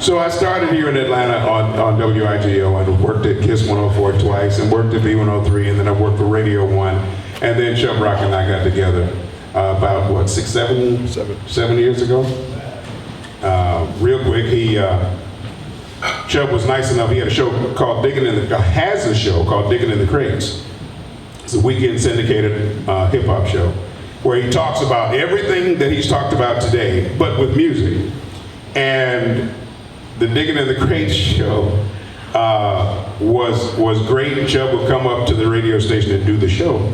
So I started here in Atlanta on WIGO and worked at KISS 104 twice and worked at B103 and then I worked for Radio 1 and then Chubb Rock and I got together about what, 7 years ago? Real quick, Chubb was nice enough, he had a show called has a show called Digging in the Crates. It's a weekend syndicated hip hop show where he talks about everything that he's talked about today, but with music. And the Digging in the Crates show was great. Chubb would come up to the radio station and do the show.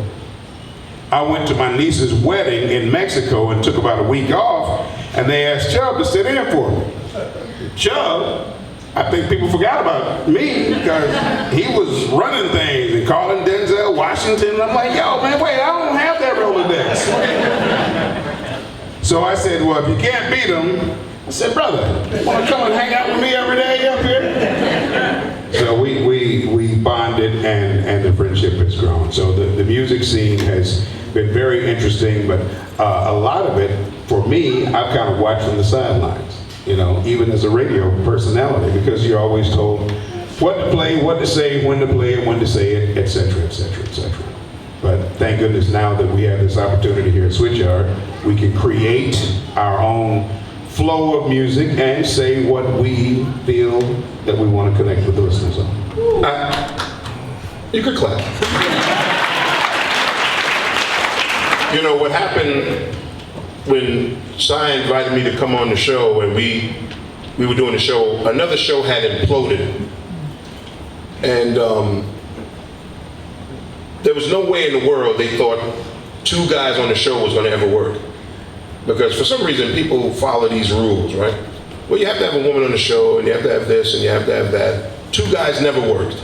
I went to my niece's wedding in Mexico and took about a week off, and they asked Chubb to sit in for me. Chubb, I think people forgot about me because he was running things and calling Denzel Washington. And I'm like, yo, man, wait, I don't have that Rolodex. So I said, well, if you can't beat him, I said, brother, want to come and hang out with me every day up here? So we bonded and the friendship has grown. So the music scene has been very interesting, but a lot of it, for me, I've kind of watched from the sidelines, you know, even as a radio personality, because you're always told what to play, what to say, when to play it, when to say it, et cetera, et cetera, et cetera. But thank goodness now that we have this opportunity here at Switchyard, we can create our own flow of music and say what we feel that we want to connect with the listeners on. You could clap. You know, what happened when Cy invited me to come on the show and we were doing the show, another show had imploded. And there was no way in the world they thought two guys on the show was going to ever work. Because for some reason, people follow these rules, right? Well, you have to have a woman on the show, and you have to have this, and you have to have that. Two guys never worked.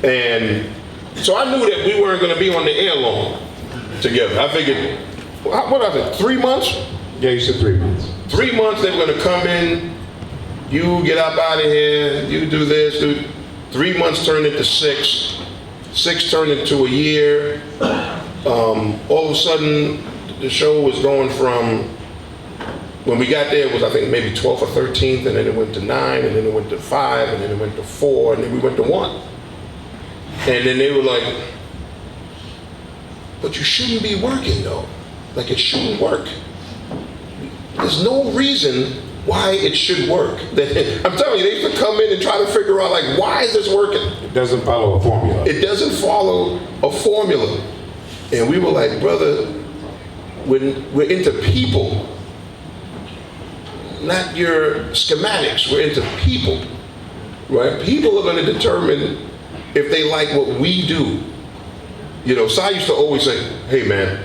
And so I knew that we weren't going to be on the air long together. I figured, what was it, 3 months? Yeah, you said 3 months. 3 months, they were going to come in, you get up out of here, you do this, 3 months turned into 6. 6 turned into a year. All of a sudden, the show was going from, when we got there, it was I think maybe 12th or 13th, and then it went to 9, and then it went to 5, and then it went to 4, and then we went to 1. And then they were like, but you shouldn't be working though. Like it shouldn't work. There's no reason why it should work. I'm telling you, they used to come in and try to figure out like, why is this working? It doesn't follow a formula. It doesn't follow a formula. And we were like, brother, we're into people, not your schematics. We're into people, right? People are going to determine if they like what we do. You know, Cy used to always say, hey man,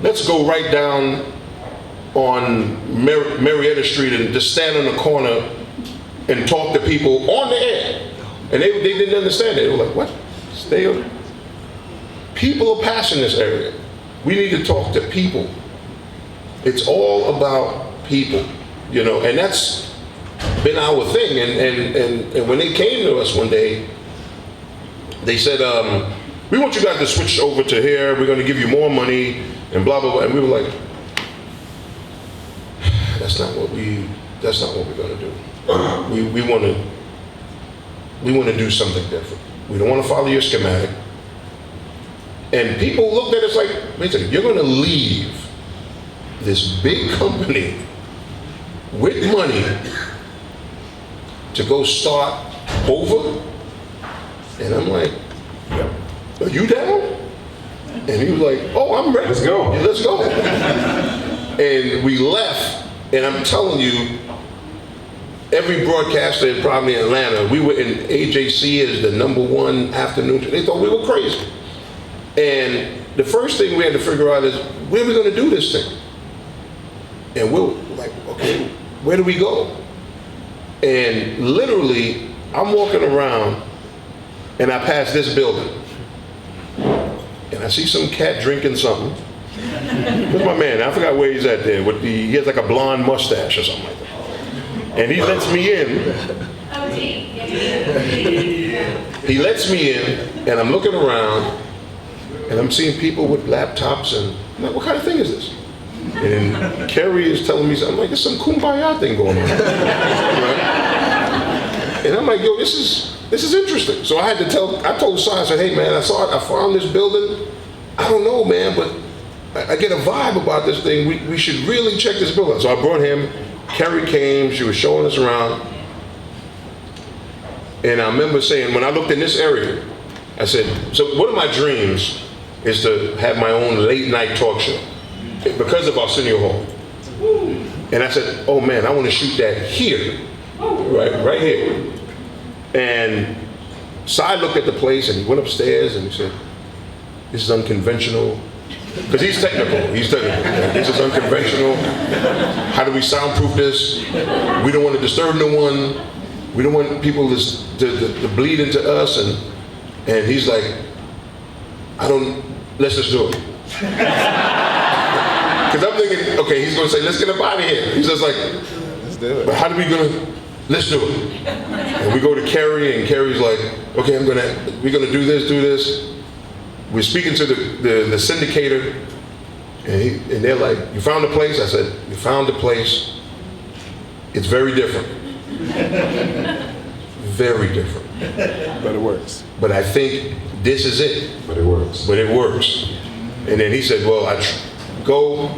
let's go right down on Marietta Street and just stand on the corner and talk to people on the air. And they didn't understand it. They were like, what? Stay on. People are passing this area. We need to talk to people. It's all about people, you know, and that's been our thing. And when they came to us one day, they said, we want you guys to switch over to here. We're going to give you more money and blah, blah, blah. And we were like, that's not what we're going to do. We want to do something different. We don't want to follow your schematic. And people looked at us like, wait a second, you're going to leave this big company with money to go start over? And I'm like, are you down? And he was like, oh, I'm ready. Let's go. Let's go. And we left, and I'm telling you, every broadcaster probably in Atlanta, we were in AJC as the #1 afternoon. They thought we were crazy. And the first thing we had to figure out is, where are we going to do this thing? And we're like, okay, where do we go? And literally, I'm walking around, and I pass this building. And I see some cat drinking something. Where's my man? I forgot where he's at there. He has like a blonde mustache or something like that. And he lets me in. He lets me in, and I'm looking around, and I'm seeing people with laptops, and I'm like, what kind of thing is this? And Kerry is telling me something. I'm like, there's some kumbaya thing going on. Right? I'm like, yo, this is interesting. So I told Si, I said, hey man, I found this building. I don't know, man, but I get a vibe about this thing. We should really check this building. So I brought him. Kerry came. She was showing us around. And I remember saying, when I looked in this area, I said, so one of my dreams is to have my own late night talk show because of Arsenio Hall. And I said, oh man, I want to shoot that here, right here. And Si looked at the place and he went upstairs and he said, this is unconventional. Because he's technical. This is unconventional. How do we soundproof this? We don't want to disturb no one. We don't want people to bleed into us. And he's like, let's just do it. Because I'm thinking, okay, he's going to say, let's get up out of here. He's just like, let's do it. But how are we going to, let's do it. And we go to Kerry, and Kerry's like, okay, we're going to do this. We're speaking to the syndicator, and they're like, you found a place? I said, we found a place. It's very different. Very different. But it works. But I think this is it. But it works. And then he said, well, go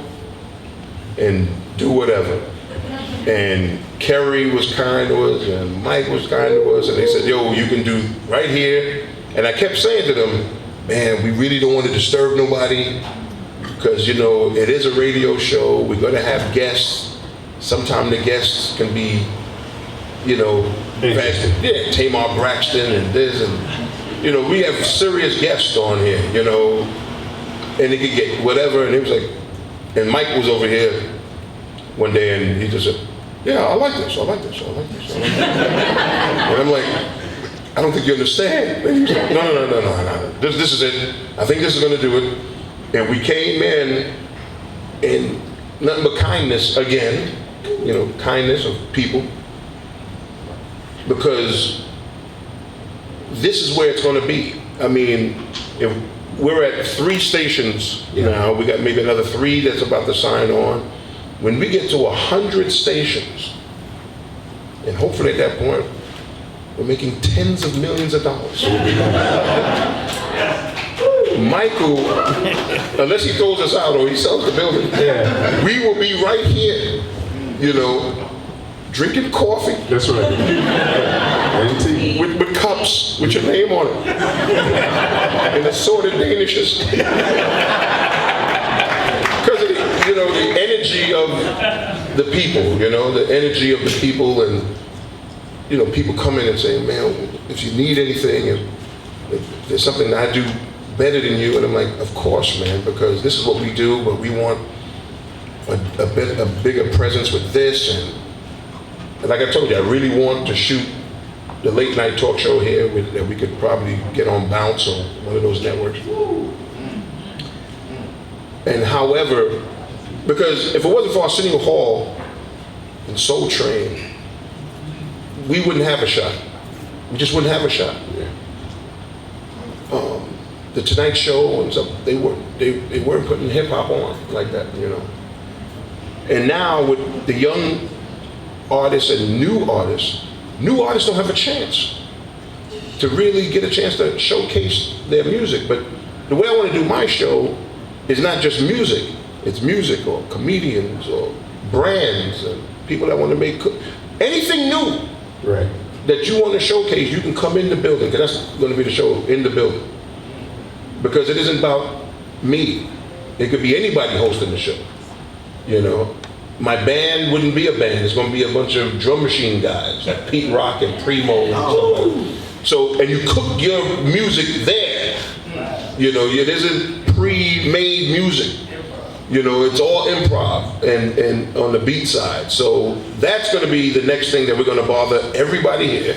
and do whatever. And Kerry was kind to us, and Mike was kind to us, and they said, yo, you can do right here. And I kept saying to them, man, we really don't want to disturb nobody because, it is a radio show. We're going to have guests. Sometimes the guests can be, Tamar Braxton and this. And, we have serious guests on here, and they could get whatever. And it was like, and Mike was over here one day and he just said, yeah, I like this. And I'm like, I don't think you understand. And he was like, no. This is it. I think this is going to do it. And we came in nothing but kindness again, kindness of people. Because this is where it's going to be. I mean, if we're at 3 stations now, we got maybe another 3 that's about to sign on. When we get to 100 stations, and hopefully at that point, we're making tens of millions of dollars. Michael, unless he throws us out or he sells the building, we will be right here, drinking coffee. That's right. And tea. With cups with your name on it. And assorted Danishes. Because of the energy of the people, the energy of the people, and people come in and say, man, if you need anything, if there's something that I do better than you, and I'm like, of course, man, because this is what we do, but we want a bigger presence with this, and like I told you, I really want to shoot the late night talk show here that we could probably get on Bounce or one of those networks. And however, because if it wasn't for Arsenio Hall and Soul Train, we wouldn't have a shot. We just wouldn't have a shot. The Tonight Show and stuff, they weren't putting hip hop on like that, And now with the young artists and new artists don't have a chance to really get a chance to showcase their music. But the way I want to do my show is not just music. It's music or comedians or brands and people that want to make anything new that you want to showcase. You can come in the building, because that's going to be the show, in the building. Because it isn't about me. It could be anybody hosting the show. My band wouldn't be a band. It's going to be a bunch of drum machine guys like Pete Rock and Primo and stuff. So, and you cook your music there. It isn't pre-made music. It's all improv and on the beat side. So that's going to be the next thing that we're going to bother everybody here.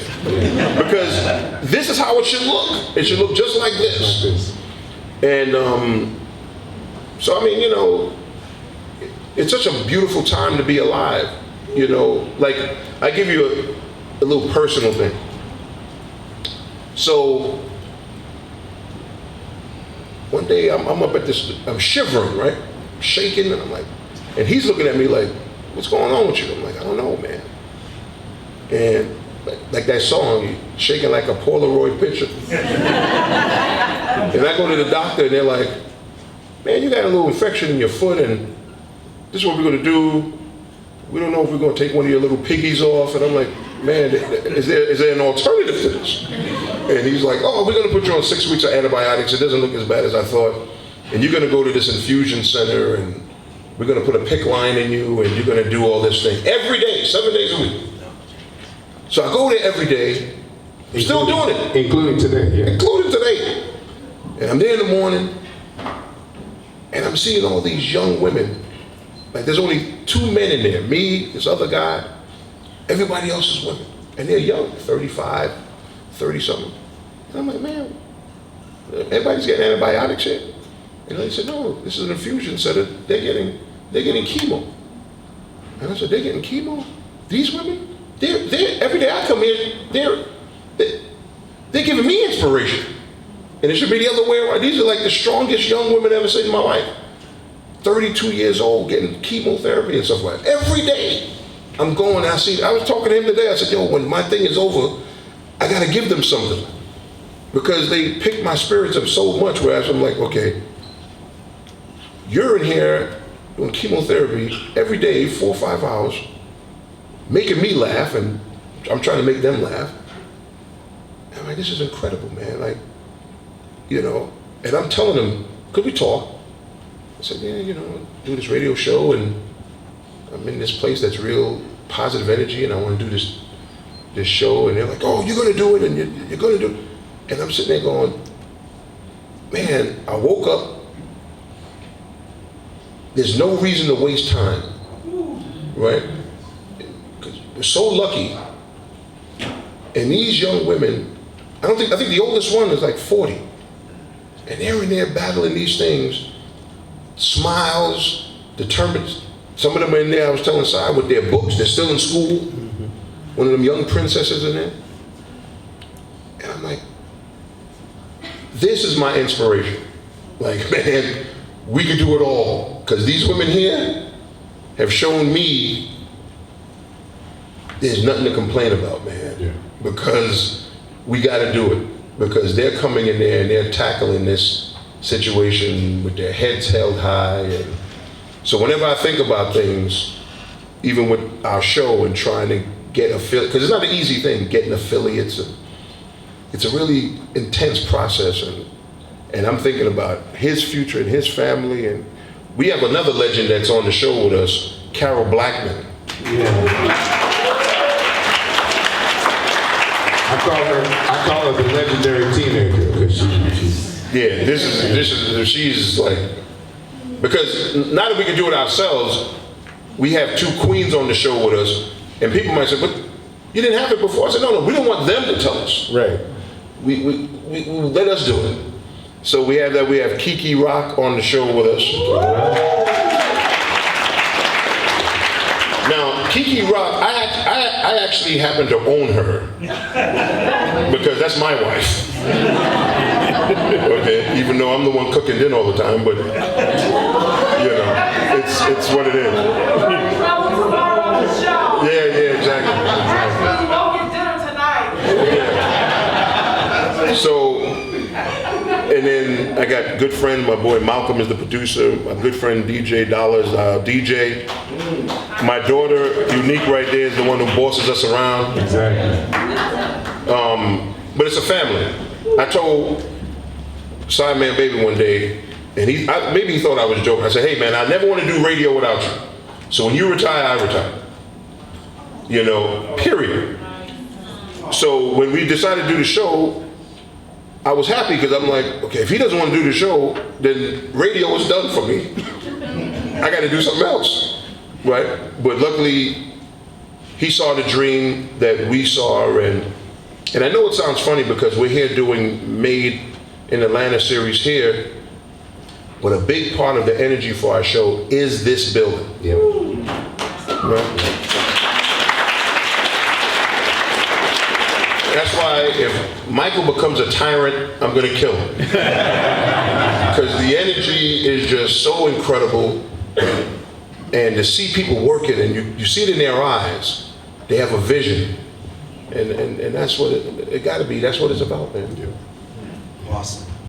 Because this is how it should look. It should look just like this. And so, I mean, it's such a beautiful time to be alive. Like, I give you a little personal thing. So one day I'm up at this, I'm shivering, right? I'm shaking, and I'm like, and he's looking at me like, what's going on with you? I'm like, I don't know, man. And like, like that song, shaking like a Polaroid picture. And I go to the doctor and they're like, man, you got a little infection in your foot and this is what we're gonna do. We don't know if we're gonna take one of your little piggies off. And I'm like, man, is there an alternative to this? And he's like, oh, we're gonna put you on 6 weeks of antibiotics. It doesn't look as bad as I thought. And you're gonna go to this infusion center and we're gonna put a PICC line in you and you're gonna do all this thing every day, 7 days a week. So I go there every day, still doing it. Including today, yeah. Including today. And I'm there in the morning and I'm seeing all these young women. Like there's only 2 men in there, me, this other guy, everybody else is women. And they're young, 35, 30 something. And I'm like, man, everybody's getting antibiotics here. And they said, no, this is an infusion center. They're getting chemo. And I said, they're getting chemo? These women? They're every day I come here, they're giving me inspiration. And it should be the other way around. These are like the strongest young women I've ever seen in my life. 32 years old, getting chemotherapy and stuff like that. Every day I'm going, I was talking to him today, I said, yo, when my thing is over, I gotta give them something. Because they pick my spirits up so much, whereas I'm like, okay, you're in here doing chemotherapy every day, 4 or 5 hours, making me laugh, and I'm trying to make them laugh. And I'm like, this is incredible, man. Like, you know, and I'm telling them, could we talk? I said, yeah, you know, do this radio show, and I'm in this place that's real positive energy, and I want to do this show. And they're like, oh, you're gonna do it, and you're gonna do it. And I'm sitting there going, man, I woke up. There's no reason to waste time, right? Because we're so lucky. And these young women, I think the oldest one is like 40. And they're in there battling these things, smiles, determined. Some of them are in there, I was telling Si, with their books, they're still in school. One of them young princesses in there. And I'm like, this is my inspiration. Like, man, we can do it all. Because these women here have shown me there's nothing to complain about, man. Yeah. Because we got to do it. Because they're coming in there and they're tackling this situation with their heads held high. And so whenever I think about things, even with our show and trying to get affiliates, because it's not an easy thing, getting affiliates. It's a really intense process. And I'm thinking about his future and his family. And we have another legend that's on the show with us, Carol Blackman. Yeah. I call her the legendary teenager because she's like, because now that we can do it ourselves, we have 2 queens on the show with us, and people might say, but you didn't have it before. I said, no, we don't want them to tell us. Right. We let us do it. So we have that. We have Kiki Rock on the show with us. Now, Kiki Rock, I actually happen to own her because that's my wife. Okay, even though I'm the one cooking dinner all the time, but you know, it's what it is. Yeah, exactly. Yeah. So, and then I got good friend, my boy Malcolm is the producer, my good friend DJ Dollars, DJ. My daughter, Unique right there, is the one who bosses us around. Exactly. But it's a family. I told Sideman Baby one day, and maybe he thought I was joking. I said, hey man, I never want to do radio without you. So when you retire, I retire. You know, period. So when we decided to do the show, I was happy because I'm like, okay, if he doesn't want to do the show, then radio is done for me. I got to do something else, right? But luckily, he saw the dream that we saw, and I know it sounds funny because we're here doing Made in Atlanta series here, but a big part of the energy for our show is this building. Yeah. Right? That's why if Michael becomes a tyrant, I'm gonna kill him. Because the energy is just so incredible. And to see people working, and you see it in their eyes, they have a vision. And that's what it got to be. That's what it's about, man. Awesome.